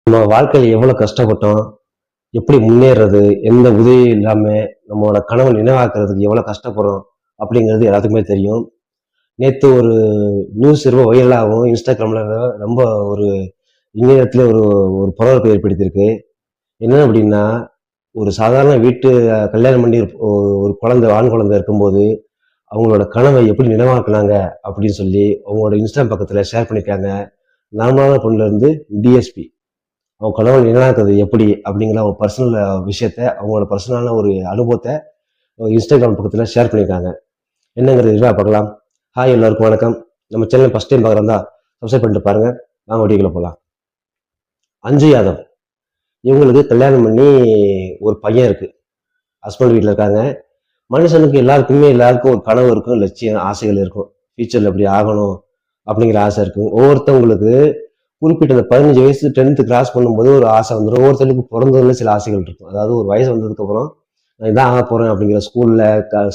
நம்ம வாழ்க்கையில் எவ்வளோ கஷ்டப்பட்டோம், எப்படி முன்னேறது, எந்த உதவியும் இல்லாம நம்மளோட கனவை நினைவாக்குறதுக்கு எவ்வளோ கஷ்டப்படுறோம் அப்படிங்கிறது எல்லாத்துக்குமே தெரியும். நேத்து ஒரு நியூஸ் ரொம்ப வைரலாகவும் இன்ஸ்டாகிராம்ல ரொம்ப ஒரு இணையத்துல ஒரு ஒரு பரபரப்பை ஏற்படுத்தியிருக்கு. என்ன அப்படின்னா, ஒரு சாதாரண வீட்டு கல்யாணம் பண்ணி ஒரு குழந்தை, ஆண் குழந்தை இருக்கும்போது, அவங்களோட கனவை எப்படி நினைவாக்குனாங்க அப்படின்னு சொல்லி அவங்களோட இன்ஸ்டாகிராம் பக்கத்துல ஷேர் பண்ணியிருக்காங்க. நார்மலான பொண்ணுல இருந்து டிஎஸ்பி. அவங்க கனவு நினைவாக்குறது எப்படி அப்படிங்கிற அவங்க பர்சனல் விஷயத்த, அவங்களோட பர்சனலான ஒரு அனுபவத்தை இன்ஸ்டாகிராம் பக்கத்தில் ஷேர் பண்ணியிருக்காங்க. என்னங்கிறது இதுவாக பார்க்கலாம். ஹாய், எல்லாருக்கும் வணக்கம். நம்ம சேனல் ஃபர்ஸ்ட் டைம் பார்க்குறதா சப்ஸ்கிரைப் பண்ணிட்டு பாருங்க. நாங்கள் வீடியோக்குள்ள போகலாம். அஞ்சு யாதவ் இவங்களுக்கு கல்யாணம் பண்ணி ஒரு பையன் இருக்கு. ஹஸ்பண்ட் வீட்டில் இருக்காங்க. மனுஷனுக்கு எல்லாருக்கும் ஒரு கனவு இருக்கும், லட்சியம், ஆசைகள் இருக்கும். ஃபியூச்சரில் எப்படி ஆகணும் அப்படிங்கிற ஆசை இருக்கும். ஒவ்வொருத்தவங்களுக்கு குறிப்பிட்ட அந்த 15 வயசு 10th கிராஸ் பண்ணும்போது ஒரு ஆசை வந்துடும். ஒவ்வொருத்தருக்கு பிறந்ததுல சில ஆசைகள் இருக்கும். அதாவது ஒரு வயசு வந்ததுக்கு அப்புறம் நான் இதான் ஆக போறேன் அப்படிங்கிற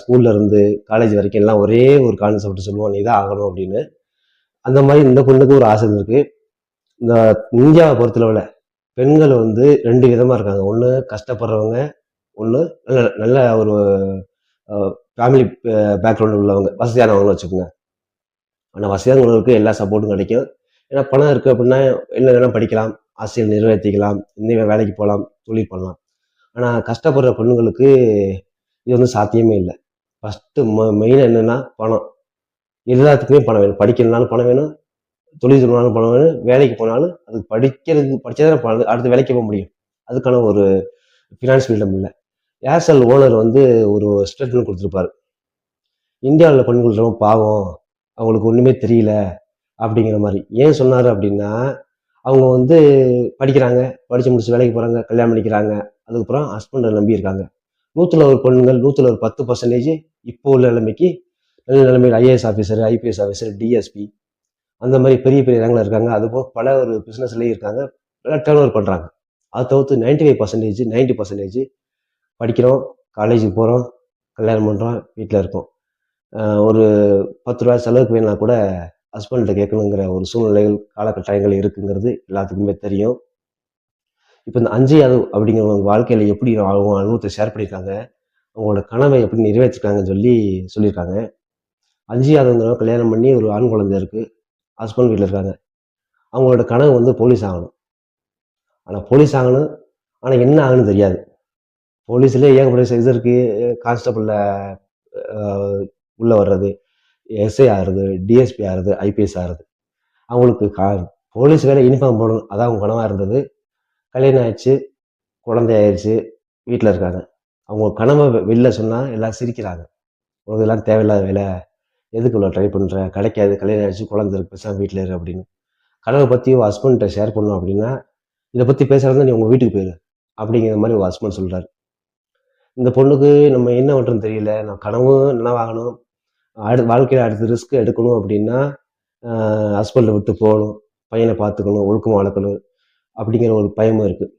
ஸ்கூல்ல இருந்து காலேஜ் வரைக்கும் எல்லாம் ஒரே ஒரு கான்செப்ட் சொல்லுவோம், நீ தான் ஆகணும் அப்படின்னு. அந்த மாதிரி இந்த பொண்ணுக்கு ஒரு ஆசை இருக்கு. இந்த இந்தியாவை பொறுத்தளவுல பெண்கள் வந்து ரெண்டு விதமா இருக்காங்க. ஒண்ணு கஷ்டப்படுறவங்க, ஒண்ணு நல்ல நல்ல ஒரு ஃபேமிலி பேக்ரவுண்ட் உள்ளவங்க, வசதியானவங்க வச்சுக்கோங்க. ஆனா வசதியானவங்களுக்கு எல்லா சப்போர்ட்டும் கிடைக்கும். ஏன்னா பணம் இருக்கு அப்படின்னா என்ன வேணா படிக்கலாம், ஆசையை நிறைவேற்றிக்கலாம், இன்னும் வேலைக்கு போகலாம், தொழில் பண்ணலாம். ஆனா கஷ்டப்படுற பெண்களுக்கு இது வந்து சாத்தியமே இல்லை. ஃபர்ஸ்ட் மெயின் என்னன்னா பணம். எல்லாத்துக்குமே பணம் வேணும். படிக்கணும்னாலும் பணம் வேணும், தொழில் செய்யணும்னாலும் பணம் வேணும், வேலைக்கு போனாலும் அதுக்கு படிச்சதான் அடுத்த வேலைக்கு போக முடியும். அதுக்கான ஒரு ஃபினான்ஸ் ஃப்ரீடம் இல்லை. ஏர்செல் ஓனர் வந்து ஒரு ஸ்டேட்மெண்ட் கொடுத்துருப்பாரு. இந்தியாவில் பெண்கள் ரொம்ப பாவம், அவங்களுக்கு ஒண்ணுமே தெரியல அப்படிங்கிற மாதிரி. ஏன் சொன்னாரு அப்படின்னா, அவங்க வந்து படிக்கிறாங்க, படிச்சு முடிச்சு வேலைக்கு போறாங்க, கல்யாணம் பண்ணிக்கிறாங்க, அதுக்கப்புறம் ஹஸ்பண்டை நம்பி இருக்காங்க. 100ல ஒரு பெண்கள், 100ல ஒரு 10% இப்போ உள்ள நிலைமைக்கு நல்ல நிலைமையில் IAS officer, IPS officer, DSP அந்த மாதிரி பெரிய பெரிய ரேங்கில் இருக்காங்க. அதுபோக பல ஒரு பிஸ்னஸ்லேயும் இருக்காங்க, நல்லா டேர்ன் ஓவர் பண்ணுறாங்க. அதை தவிர்த்து 95%, 90% படிக்கிறோம், காலேஜுக்கு போகிறோம், கல்யாணம் பண்ணுறோம், வீட்டில் இருக்கோம். ஒரு 10 ரூபா செலவுக்கு வேணா கூட ஹஸ்பண்ட கேட்கணுங்கிற ஒரு சூழ்நிலைகள், காலகட்டாயங்கள் இருக்குங்கிறது எல்லாத்துக்குமே தெரியும். இப்போ இந்த அஞ்சு யாதவ் அப்படிங்கிறவங்க வாழ்க்கையில எப்படி அவங்க அனுபவத்தை ஷேர் பண்ணியிருக்காங்க, அவங்களோட கனவை எப்படி நிறைவேற்றிருக்காங்கன்னு சொல்லியிருக்காங்க. அஞ்சு யாதவ்ங்கிறவங்க கல்யாணம் பண்ணி ஒரு ஆண் குழந்தை இருக்கு, ஹஸ்பண்ட் வீட்டில் இருக்காங்க. அவங்களோட கனவு வந்து போலீஸ் ஆகணும். ஆனால் போலீஸ் ஆகணும், ஆனால் என்ன ஆகணும்னு தெரியாது. போலீஸ்லேயே ஏகப்பட்ட இது இருக்கு. கான்ஸ்டபிளில் உள்ள வர்றது, எஸ்ஐ ஆகிறது, டிஎஸ்பி ஆகிறது, ஐபிஎஸ் ஆகிறது. அவங்களுக்கு போலீஸ் வேலை யூனிஃபார்ம் போடணும், அதான் அவங்க கனவாக இருந்தது. கல்யாணம் ஆயிடுச்சு, குழந்தை ஆயிடுச்சு, வீட்டில் இருக்காங்க. அவங்க கனவை வெளில சொன்னால் எல்லாம் சிரிக்கிறாங்க. உனக்கு எல்லாம் தேவையில்லாத வேலை, எதுக்கு இவ்வளோ ட்ரை பண்ணுற, கிடைக்காது, கல்யாணம் ஆயிடுச்சு, குழந்தை இருக்கு, பேசாமல் வீட்டில் இரு அப்படின்னு. கனவை பற்றி உங்கள் ஹஸ்பண்ட்டை ஷேர் பண்ணணும் அப்படின்னா, இதை பற்றி பேசுகிறதா நீ உங்கள் வீட்டுக்கு போயிரு அப்படிங்கிற மாதிரி உங்கள் ஹஸ்பண்ட் சொல்கிறாரு. இந்த பொண்ணுக்கு நம்ம என்ன பண்ணுறோன்னு தெரியல, நான் கனவும் நினைவாகணும், வாழ்க்கையில் அடுத்த ரிஸ்க் எடுக்கணும் அப்படின்னா ஹஸ்பண்டை விட்டு போகணும், பையனை பார்த்துக்கணும், ஒழுக்கமாக வளர்க்கணும் அப்படிங்கிற ஒரு பயமும் இருக்குது.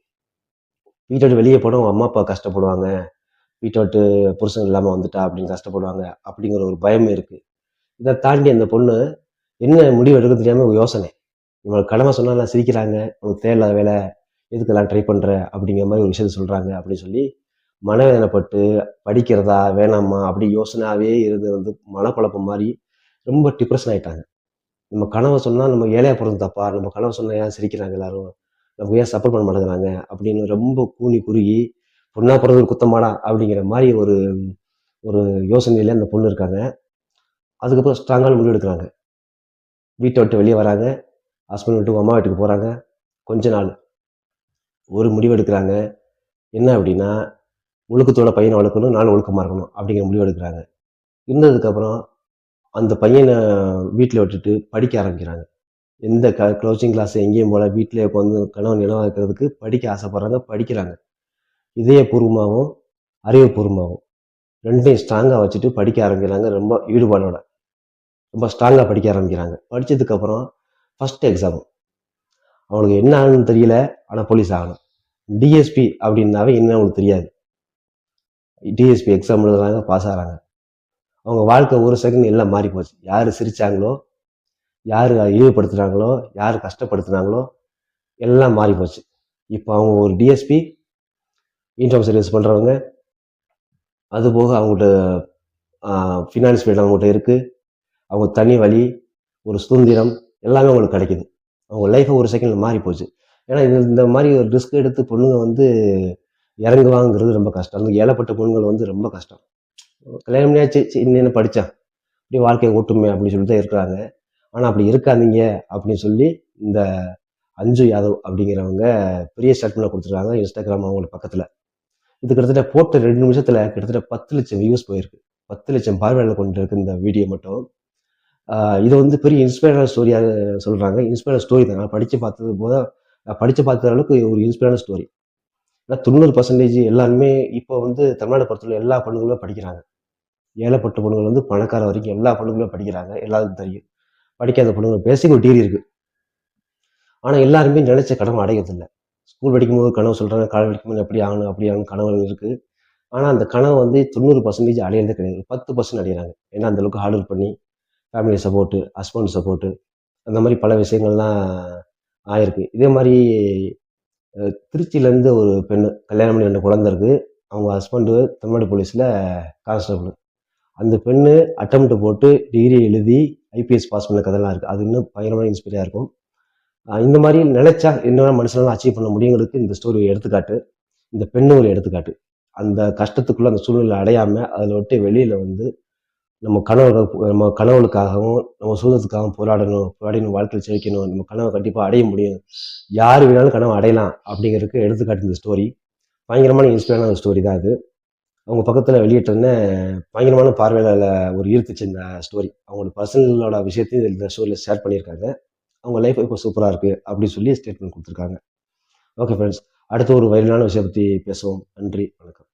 வீட்டை விட்டு வெளியே போனால் அவங்க அம்மா அப்பா கஷ்டப்படுவாங்க, வீட்டை விட்டு புருஷன் இல்லாமல் வந்துட்டா அப்படின்னு கஷ்டப்படுவாங்க அப்படிங்கிற ஒரு பயமும் இருக்குது. இதை தாண்டி அந்த பொண்ணு என்ன முடிவு எடுக்க தெரியாமல் ஒரு யோசனை. இவங்களுக்கு கடமை சொன்னால் சிரிக்கிறாங்க, உனக்கு தேவையில்லாத வேலை, எதுக்கெல்லாம் ட்ரை பண்ணுற அப்படிங்கிற மாதிரி ஒரு விஷயத்த சொல்கிறாங்க அப்படின்னு சொல்லி மனவேதனைப்பட்டு படிக்கிறதா வேணாமா அப்படி யோசனாவே இருந்து வந்து மனக்குழப்பம் மாதிரி ரொம்ப டிப்ரெஷன் ஆகிட்டாங்க. நம்ம கனவை சொன்னால் நம்ம ஏழையாக பிறந்து தப்பா, நம்ம கனவை சொன்னால் ஏன் சிரிக்கிறாங்க எல்லாரும், நமக்கு ஏன் சப்போர்ட் பண்ண மாட்டேங்கிறாங்க அப்படின்னு ரொம்ப கூனி குறுகி பொண்ணா பிறகு ஒரு குத்தமாடா அப்படிங்கிற மாதிரி ஒரு ஒரு யோசனையில அந்த பொண்ணு இருக்காங்க. அதுக்கப்புறம் ஸ்ட்ராங்கான முடிவு எடுக்கிறாங்க. வீட்டை விட்டு வெளியே வராங்க, ஹஸ்பண்ட் விட்டு அம்மா வீட்டுக்கு போகிறாங்க. கொஞ்ச நாள் ஒரு முடிவு எடுக்கிறாங்க. என்ன அப்படின்னா, ஒழுக்கத்தோட பையனை வளர்க்கணும், நானும் ஒழுக்கமாக இருக்கணும் அப்படிங்கிற முடிவு எடுக்கிறாங்க. இருந்ததுக்கப்புறம் அந்த பையனை வீட்டில் விட்டுட்டு படிக்க ஆரம்பிக்கிறாங்க. எந்த கோச்சிங் கிளாஸ் எங்கேயும் போல, வீட்டிலே உட்காந்து கனவு நினைவாக்குறதுக்கு படிக்க ஆசைப்படுறாங்க, படிக்கிறாங்க. இதயபூர்வமாகவும் அறிவுபூர்வமாகவும் ரெண்டையும் ஸ்ட்ராங்காக வச்சுட்டு படிக்க ஆரம்பிக்கிறாங்க. ரொம்ப ஈடுபாடோட ரொம்ப ஸ்ட்ராங்காக படிக்க ஆரம்பிக்கிறாங்க. படித்ததுக்கப்புறம் ஃபஸ்ட் எக்ஸாம் அவங்களுக்கு என்ன ஆகணும்னு தெரியல, ஆனால் போலீஸ் ஆகணும். டிஎஸ்பி அப்படின்னாவே என்ன அவங்களுக்கு தெரியாது. டிஎஸ்பி எக்ஸாம் எழுதுறாங்க, பாஸ் ஆகிறாங்க. அவங்க வாழ்க்கை ஒரு செகண்ட் எல்லாம் மாறி போச்சு. யார் சிரிச்சாங்களோ, யார் இழிவுபடுத்துனாங்களோ, யார் கஷ்டப்படுத்துனாங்களோ எல்லாம் மாறி போச்சு. இப்போ அவங்க ஒரு டிஎஸ்பி, இன்கம் சர்வீஸ் பண்ணுறவங்க, அதுபோக அவங்கள்ட்ட ஃபினான்ஸ் ஃபீல்டு அவங்கள்ட்ட இருக்குது. அவங்க தனி வழி, ஒரு சுதந்திரம் எல்லாமே அவங்களுக்கு கிடைக்குது. அவங்க லைஃப்பை ஒரு செகண்டில் மாறி போச்சு. ஏன்னா இந்த மாதிரி ஒரு ரிஸ்க் எடுத்து பொண்ணுங்க வந்து இறங்குவாங்கிறது ரொம்ப கஷ்டம். அந்த ஏழப்பட்ட பொண்ணுங்கள் வந்து ரொம்ப கஷ்டம். கல்யாணம் பண்ணியாச்சு, இன்னும் படித்தேன், இப்படி வாழ்க்கையை ஓட்டுமே அப்படின்னு சொல்லிட்டு தான் இருக்கிறாங்க. ஆனால் அப்படி இருக்காதீங்க அப்படின்னு சொல்லி இந்த அஞ்சு யாதவ் அப்படிங்கிறவங்க பெரிய ஸ்டேட்மெண்ட் கொடுத்துருக்காங்க இன்ஸ்டாகிராம் அவங்களுக்கு பக்கத்தில். இது கிட்டத்தட்ட போட்ட 2 நிமிஷத்தில் கிட்டத்தட்ட 10 லட்சம் வியூஸ் போயிருக்கு. 10 லட்சம் பார்வையாளர் கொண்டு இருக்கு இந்த வீடியோ மட்டும். இது வந்து பெரிய இன்ஸ்பைரான ஸ்டோரியாக சொல்கிறாங்க. இன்ஸ்பைரான ஸ்டோரி தான். நான் படித்து பார்த்த அளவுக்கு ஒரு இன்ஸ்பைரான ஸ்டோரி. ஏன்னா 90% எல்லாருமே இப்போ வந்து தமிழ்நாடு பொறுத்தவரை எல்லா பொண்ணுங்களும் படிக்கிறாங்க. ஏழைப்பட்ட பொண்ணுங்கள் வந்து பணக்கார வரைக்கும் எல்லா பொண்ணுங்களும் படிக்கிறாங்க. எல்லாருக்கும் தெரியும். படிக்காத பொண்ணுங்க பேசிக் ஒரு டிகிரி இருக்கு. ஆனால் எல்லாருமே நினைச்ச கனவு அடையறதில்லை. ஸ்கூல் படிக்கும்போது கனவு சொல்கிறாங்க, காலேஜ் படிக்கும்போது எப்படி ஆகணும் அப்படி ஆகணும் கனவு இருக்குது. ஆனால் அந்த கனவு வந்து 90% அடையிறதே கிடையாது. 10% அடைகிறாங்க. ஏன்னா அந்தளவுக்கு ஹார்ட் ஒர்க் பண்ணி ஃபேமிலி சப்போர்ட்டு, ஹஸ்பண்ட் சப்போர்ட்டு, அந்த மாதிரி பல விஷயங்கள்லாம் ஆயிருக்கு. இதே மாதிரி திருச்சியிலேருந்து ஒரு பெண்ணு கல்யாணம் பண்ணி 2 குழந்தை இருக்குது. அவங்க ஹஸ்பண்டு தமிழ்நாடு போலீஸில் கான்ஸ்டபிள். அந்த பெண்ணு அட்டெம்ப்ட் போட்டு டிகிரி எழுதி ஐபிஎஸ் பாஸ் பண்ண கதைலாம் இருக்குது. அது இன்னும் பயங்கரமான இன்ஸ்பைராக இருக்கும். இந்த மாதிரி நினைச்சா என்ன மனுஷனாலும் அச்சீவ் பண்ண முடியுங்கிறதுக்கு இந்த ஸ்டோரி ஒரு எடுத்துக்காட்டு. இந்த பெண்ணு ஒரு எடுத்துக்காட்டு. அந்த கஷ்டத்துக்குள்ள அந்த சூழ்நிலை அடையாமல் அதில் விட்டு வெளியில் வந்து நம்ம கனவுகளுக்காகவும் நம்ம சுதந்திரத்துக்காகவும் போராடணும் வாழ்க்கையில் ஜெயிக்கணும், நம்ம கனவை கண்டிப்பாக அடைய முடியும், யார் வேணாலும் கனவை அடையலாம் அப்படிங்கிறதுக்கு எடுத்துக்காட்டு இந்த ஸ்டோரி. பயங்கரமான இன்ஸ்பைரான ஒரு ஸ்டோரி தான் அது. அவங்க பக்கத்தில் வெளியிட்டோன்னே பயங்கரமான பார்வையாளர்களை ஒரு ஈர்த்துச்சு இந்த ஸ்டோரி. அவங்களோட பர்சனலோட விஷயத்தையும் இந்த ஸ்டோரியில் ஷேர் பண்ணியிருக்காங்க. அவங்க லைஃப் இப்போ சூப்பராக இருக்குது அப்படின்னு சொல்லி ஸ்டேட்மெண்ட் கொடுத்துருக்காங்க. ஓகே ஃப்ரெண்ட்ஸ், அடுத்த ஒரு வைரலான விஷயம் பற்றி பேசுவோம். நன்றி, வணக்கம்.